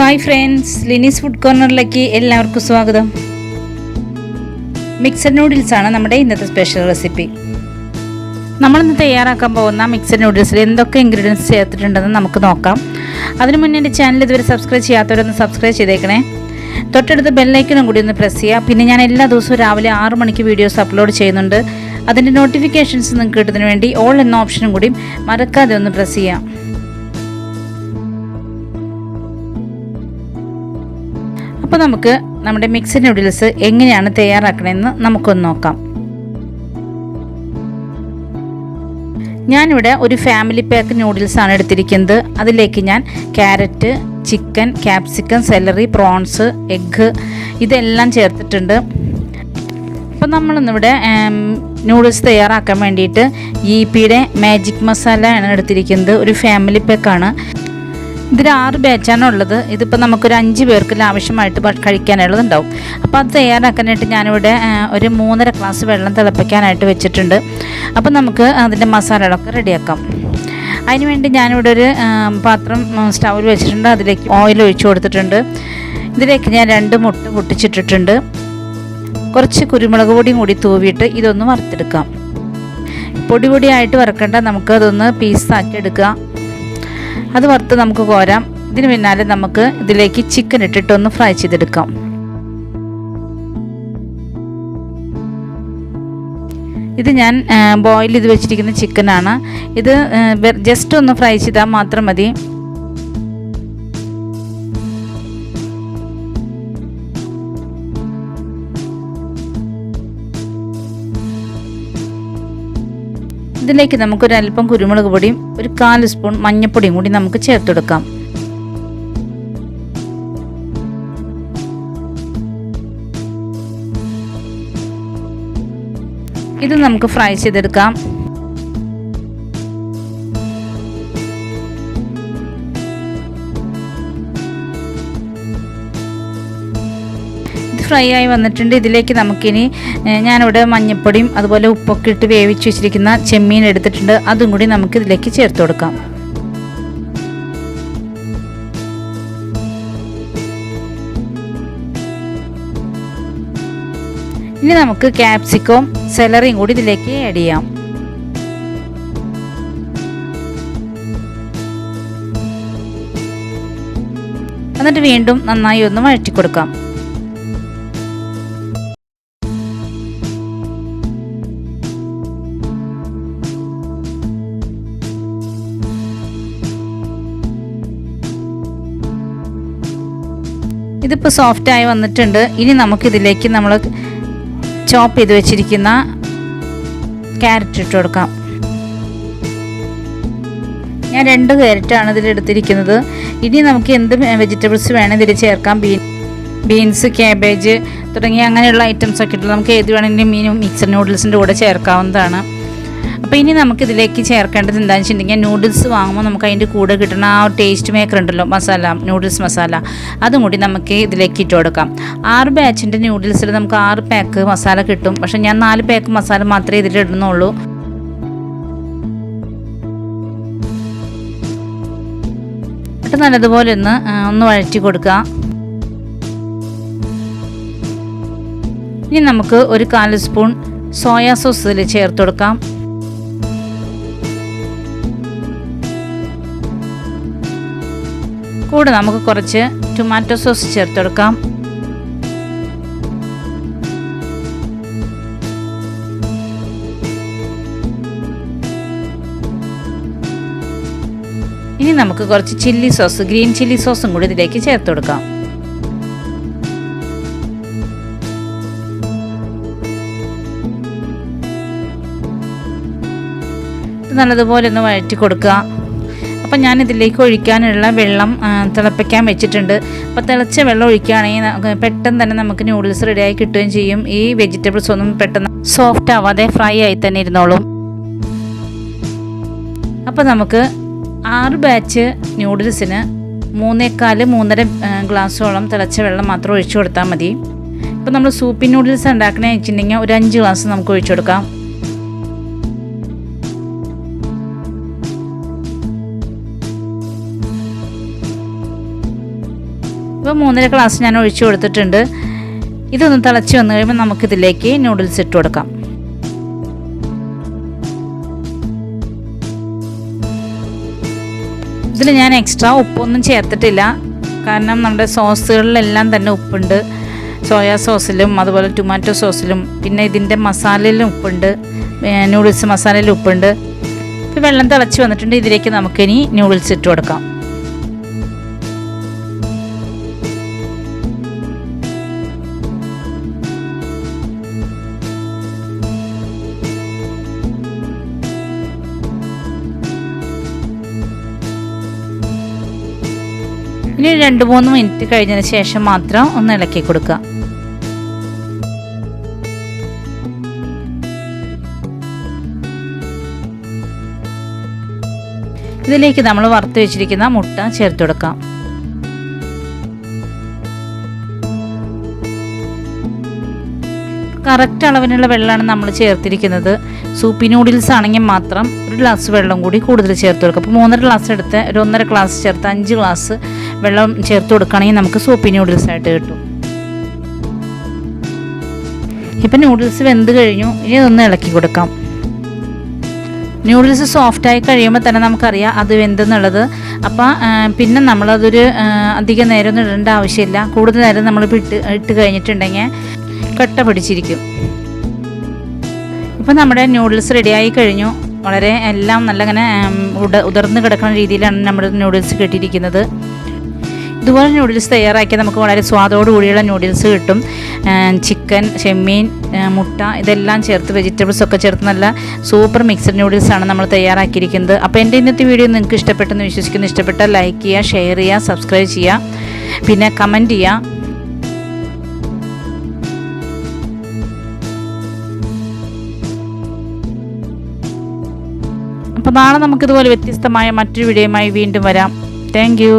Hi friends, ലിനീസ് food കോർണറിലേക്ക് എല്ലാവർക്കും സ്വാഗതം. Mixed noodles ആണ് നമ്മുടെ ഇന്നത്തെ സ്പെഷ്യൽ റെസിപ്പി. നമ്മളിന്ന് തയ്യാറാക്കാൻ പോകുന്ന മിക്സഡ് നൂഡിൽസിൽ എന്തൊക്കെ ഇൻഗ്രീഡിയൻസ് ചേർത്തിട്ടുണ്ടെന്ന് നമുക്ക് നോക്കാം. അതിനു മുന്നേ എൻ്റെ ചാനൽ ഇതുവരെ സബ്സ്ക്രൈബ് ചെയ്യാത്തവരൊന്ന് സബ്സ്ക്രൈബ് ചെയ്തേക്കണേ. തൊട്ടടുത്ത് ബെല്ലൈക്കനും കൂടി ഒന്ന് പ്രസ് ചെയ്യുക. പിന്നെ ഞാൻ എല്ലാ ദിവസവും രാവിലെ 6 മണിക്ക് വീഡിയോസ് അപ്ലോഡ് ചെയ്യുന്നുണ്ട്. അതിൻ്റെ നോട്ടിഫിക്കേഷൻസ് നിങ്ങൾക്ക് കിട്ടുന്നതിന് വേണ്ടി ഓൾ എന്ന ഓപ്ഷനും കൂടി മറക്കാതെ ഒന്ന് പ്രസ് ചെയ്യാം. അപ്പോൾ നമുക്ക് നമ്മുടെ മിക്സഡ് നൂഡിൽസ് എങ്ങനെയാണ് തയ്യാറാക്കണമെന്ന് നമുക്കൊന്ന് നോക്കാം. ഞാനിവിടെ ഒരു ഫാമിലി പാക്ക് നൂഡിൽസാണ് എടുത്തിരിക്കുന്നത്. അതിലേക്ക് ഞാൻ carrot, chicken, capsicum, celery, prawns, egg ഇതെല്ലാം ചേർത്തിട്ടുണ്ട്. അപ്പോൾ നമ്മളിന്നിവിടെ നൂഡിൽസ് തയ്യാറാക്കാൻ വേണ്ടിയിട്ട് യിപ്പിയുടെ മാജിക് മസാല ആണ് എടുത്തിരിക്കുന്നത്. ഒരു ഫാമിലി പാക്കാണ്. ഇതിൽ 6 ബാച്ചാണ് ഉള്ളത്. ഇതിപ്പോൾ നമുക്കൊരു 5 പേർക്ക് ആവശ്യമായിട്ട് കഴിക്കാനുള്ളതുണ്ടാവും. അപ്പോൾ അത് തയ്യാറാക്കാനായിട്ട് ഞാനിവിടെ ഒരു 3.5 ഗ്ലാസ് വെള്ളം തിളപ്പിക്കാനായിട്ട് വെച്ചിട്ടുണ്ട്. അപ്പോൾ നമുക്ക് അതിൻ്റെ മസാലകളൊക്കെ റെഡിയാക്കാം. അതിനുവേണ്ടി ഞാനിവിടെ ഒരു പാത്രം സ്റ്റൗവിൽ വെച്ചിട്ടുണ്ട്. അതിലേക്ക് ഓയിൽ ഒഴിച്ചു കൊടുത്തിട്ടുണ്ട്. ഇതിലേക്ക് ഞാൻ 2 മുട്ട പൊട്ടിച്ചിട്ടിട്ടുണ്ട്. കുറച്ച് കുരുമുളക് പൊടിയും കൂടി തൂവിയിട്ട് ഇതൊന്ന് വറുത്തെടുക്കാം. പൊടിയായിട്ട് വറുക്കേണ്ട, നമുക്ക് അതൊന്ന് പീസാക്കി എടുക്കുക. അത് വറുത്ത് നമുക്ക് കോരാം. ഇതിന് പിന്നാലെ നമുക്ക് ഇതിലേക്ക് ചിക്കൻ ഇട്ടിട്ടൊന്ന് ഫ്രൈ ചെയ്തെടുക്കാം. ഇത് ഞാൻ ബോയിൽ ചെയ്ത് വെച്ചിരിക്കുന്ന ചിക്കനാണ്. ഇത് ജസ്റ്റ് ഒന്ന് ഫ്രൈ ചെയ്താൽ മാത്രം മതി. ഇതിലേക്ക് നമുക്കൊരല്പം കുരുമുളക് പൊടിയും ഒരു 1/4 സ്പൂൺ മഞ്ഞൾപ്പൊടിയും കൂടി നമുക്ക് ചേർത്തെടുക്കാം. ഇത് നമുക്ക് ഫ്രൈ ചെയ്തെടുക്കാം. ഫ്രൈ ആയി വന്നിട്ടുണ്ട്. ഇതിലേക്ക് നമുക്കിനി ഞാനിവിടെ മഞ്ഞൾപ്പൊടിയും അതുപോലെ ഉപ്പൊക്കെ ഇട്ട് വേവിച്ച് വെച്ചിരിക്കുന്ന ചെമ്മീൻ എടുത്തിട്ടുണ്ട്. അതും കൂടി നമുക്ക് ഇതിലേക്ക് ചേർത്ത് കൊടുക്കാം. ഇനി നമുക്ക് ക്യാപ്സിക്കവും സെലറിയും കൂടി ഇതിലേക്ക് ആഡ് ചെയ്യാം. എന്നിട്ട് വീണ്ടും നന്നായി ഒന്ന് വഴറ്റി കൊടുക്കാം. ഇതിപ്പോൾ സോഫ്റ്റായി വന്നിട്ടുണ്ട്. ഇനി നമുക്കിതിലേക്ക് നമ്മൾ ചോപ്പ് ചെയ്ത് വെച്ചിരിക്കുന്ന ക്യാരറ്റ് ഇട്ട് കൊടുക്കാം. ഞാൻ 2 ക്യാരറ്റാണ് ഇതിലെടുത്തിരിക്കുന്നത്. ഇനി നമുക്ക് എന്ത് വെജിറ്റബിൾസ് വേണം ഇതിൽ ചേർക്കാം. ബീൻസ്, ക്യാബേജ് തുടങ്ങിയ അങ്ങനെയുള്ള ഐറ്റംസ് ഒക്കെ ഇട്ട് നമുക്ക് ഏത് വേണമെങ്കിലും മിക്സഡ് നൂഡിൽസിൻ്റെ കൂടെ ചേർക്കാവുന്നതാണ്. അപ്പോൾ ഇനി നമുക്കിതിലേക്ക് ചേർക്കേണ്ടത് എന്താണെന്ന് വെച്ചിട്ടുണ്ടെങ്കിൽ, നൂഡിൽസ് വാങ്ങുമ്പോൾ നമുക്ക് അതിൻ്റെ കൂടെ കിട്ടുന്ന ആ ടേസ്റ്റ് മേക്കർ ഉണ്ടല്ലോ, മസാല, നൂഡിൽസ് മസാല, അതും കൂടി നമുക്ക് ഇതിലേക്ക് ഇട്ട് കൊടുക്കാം. 6 ബാച്ചിൻ്റെ നൂഡിൽസിൽ നമുക്ക് 6 പാക്ക് മസാല കിട്ടും. പക്ഷേ ഞാൻ 4 പാക്ക് മസാല മാത്രമേ ഇതിലിടുന്നുള്ളൂ. എന്നിട്ട് നല്ലതുപോലെ ഒന്ന് വഴറ്റി കൊടുക്കുക. ഇനി നമുക്ക് ഒരു 1/4 സ്പൂൺ സോയാ സോസ് ഇതിൽ ചേർത്ത് കൊടുക്കാം. കൂടെ നമുക്ക് കുറച്ച് ടൊമാറ്റോ സോസ് ചേർത്ത് കൊടുക്കാം. ഇനി നമുക്ക് കുറച്ച് ചില്ലി സോസ്, ഗ്രീൻ ചില്ലി സോസും കൂടി ഇതിലേക്ക് ചേർത്ത് കൊടുക്കാം. നല്ലതുപോലെ ഒന്ന് വഴറ്റി കൊടുക്കുക. അപ്പം ഞാനിതിലേക്ക് ഒഴിക്കാനുള്ള വെള്ളം തിളപ്പിക്കാൻ വെച്ചിട്ടുണ്ട്. അപ്പോൾ തിളച്ച വെള്ളം ഒഴിക്കുകയാണെങ്കിൽ പെട്ടെന്ന് തന്നെ നമുക്ക് നൂഡിൽസ് റെഡിയായി കിട്ടുകയും ചെയ്യും. ഈ വെജിറ്റബിൾസ് ഒന്നും പെട്ടെന്ന് സോഫ്റ്റ് ആവാതെ ഫ്രൈ ആയി തന്നെ ഇരുന്നോളും. അപ്പോൾ നമുക്ക് 6 ബാച്ച് നൂഡിൽസിന് 3.25-3.5 ഗ്ലാസ്സോളം തിളച്ച വെള്ളം മാത്രം ഒഴിച്ചു കൊടുത്താൽ മതി. ഇപ്പോൾ നമ്മൾ സൂപ്പി നൂഡിൽസ് ഉണ്ടാക്കണമെന്ന് വെച്ചിട്ടുണ്ടെങ്കിൽ ഒരു 5 ഗ്ലാസ് നമുക്ക് ഒഴിച്ചു കൊടുക്കാം. 3.5 ഗ്ലാസ് ഞാൻ ഒഴിച്ചു കൊടുത്തിട്ടുണ്ട്. ഇതൊന്ന് തിളച്ച് വന്നു കഴിയുമ്പോൾ നമുക്കിതിലേക്ക് നൂഡിൽസ് ഇട്ട് കൊടുക്കാം. ഇതിൽ ഞാൻ എക്സ്ട്രാ ഉപ്പൊന്നും ചേർത്തിട്ടില്ല. കാരണം നമ്മുടെ സോസുകളിലെല്ലാം തന്നെ ഉപ്പുണ്ട്. സോയാ സോസിലും അതുപോലെ ടൊമാറ്റോ സോസിലും പിന്നെ ഇതിൻ്റെ മസാലയിലും ഉപ്പുണ്ട്, നൂഡിൽസ് മസാലയിലും ഉപ്പുണ്ട്. ഇപ്പോൾ വെള്ളം തിളച്ച് വന്നിട്ടുണ്ട്. ഇതിലേക്ക് നമുക്കിനി നൂഡിൽസ് ഇട്ട് കൊടുക്കാം. ഇനി 2-3 മിനിറ്റ് കഴിഞ്ഞതിന് ശേഷം മാത്രം ഒന്ന് ഇളക്കി കൊടുക്കുക. ഇതിലേക്ക് നമ്മൾ വറുത്ത് വെച്ചിരിക്കുന്ന മുട്ട ചേർത്ത് കൊടുക്കാം. കറക്റ്റ് അളവിനുള്ള വെള്ളമാണ് നമ്മൾ ചേർത്തിരിക്കുന്നത്. സൂപ്പി നൂഡിൽസ് ആണെങ്കിൽ മാത്രം 1 ഗ്ലാസ് വെള്ളം കൂടി കൂടുതൽ ചേർത്ത് കൊടുക്കുക. അപ്പോൾ 3.5 ഗ്ലാസ് എടുത്ത് 1.5 ഗ്ലാസ് ചേർത്ത് 5 ഗ്ലാസ് വെള്ളം ചേർത്ത് കൊടുക്കുകയാണെങ്കിൽ നമുക്ക് സൂപ്പി നൂഡിൽസ് ആയിട്ട് കിട്ടും. ഇപ്പം നൂഡിൽസ് വെന്ത് കഴിഞ്ഞു. ഇനി ഇതൊന്ന് ഇളക്കി കൊടുക്കാം. നൂഡിൽസ് സോഫ്റ്റായി കഴിയുമ്പോൾ തന്നെ നമുക്കറിയാം അത് വെന്തെന്നുള്ളത്. അപ്പോൾ പിന്നെ നമ്മളതൊരു അധികം നേരം ഒന്നും ഇടേണ്ട ആവശ്യമില്ല. കൂടുതൽ നേരം നമ്മൾ ഇട്ട് കഴിഞ്ഞിട്ടുണ്ടെങ്കിൽ കട്ട പിടിച്ചിരിക്കും. ഇപ്പോൾ നമ്മുടെ നൂഡിൽസ് റെഡിയായി കഴിഞ്ഞു. വളരെ എല്ലാം നല്ല ഇങ്ങനെ ഉതിർന്ന് കിടക്കുന്ന രീതിയിലാണ് നമ്മുടെ നൂഡിൽസ് കിട്ടിയിരിക്കുന്നത്. ഇതുപോലെ നൂഡിൽസ് തയ്യാറാക്കിയാൽ നമുക്ക് വളരെ സ്വാദോടു കൂടിയുള്ള നൂഡിൽസ് കിട്ടും. ചിക്കൻ, ചെമ്മീൻ, മുട്ട ഇതെല്ലാം ചേർത്ത് വെജിറ്റബിൾസ് ഒക്കെ ചേർത്ത് നല്ല സൂപ്പർ മിക്സഡ് നൂഡിൽസാണ് നമ്മൾ തയ്യാറാക്കിയിരിക്കുന്നത്. അപ്പോൾ എൻ്റെ ഇന്നത്തെ വീഡിയോ നിങ്ങൾക്ക് ഇഷ്ടപ്പെട്ടെന്ന് വിശ്വസിക്കുന്നു. ഇഷ്ടപ്പെട്ടാൽ ലൈക്ക് ചെയ്യുക, ഷെയർ ചെയ്യുക, സബ്സ്ക്രൈബ് ചെയ്യുക, പിന്നെ കമൻറ്റ് ചെയ്യുക. അപ്പോൾ നാളെ നമുക്കിതുപോലെ വ്യത്യസ്തമായ മറ്റൊരു വീഡിയോയുമായി വീണ്ടും വരാം. Thank you.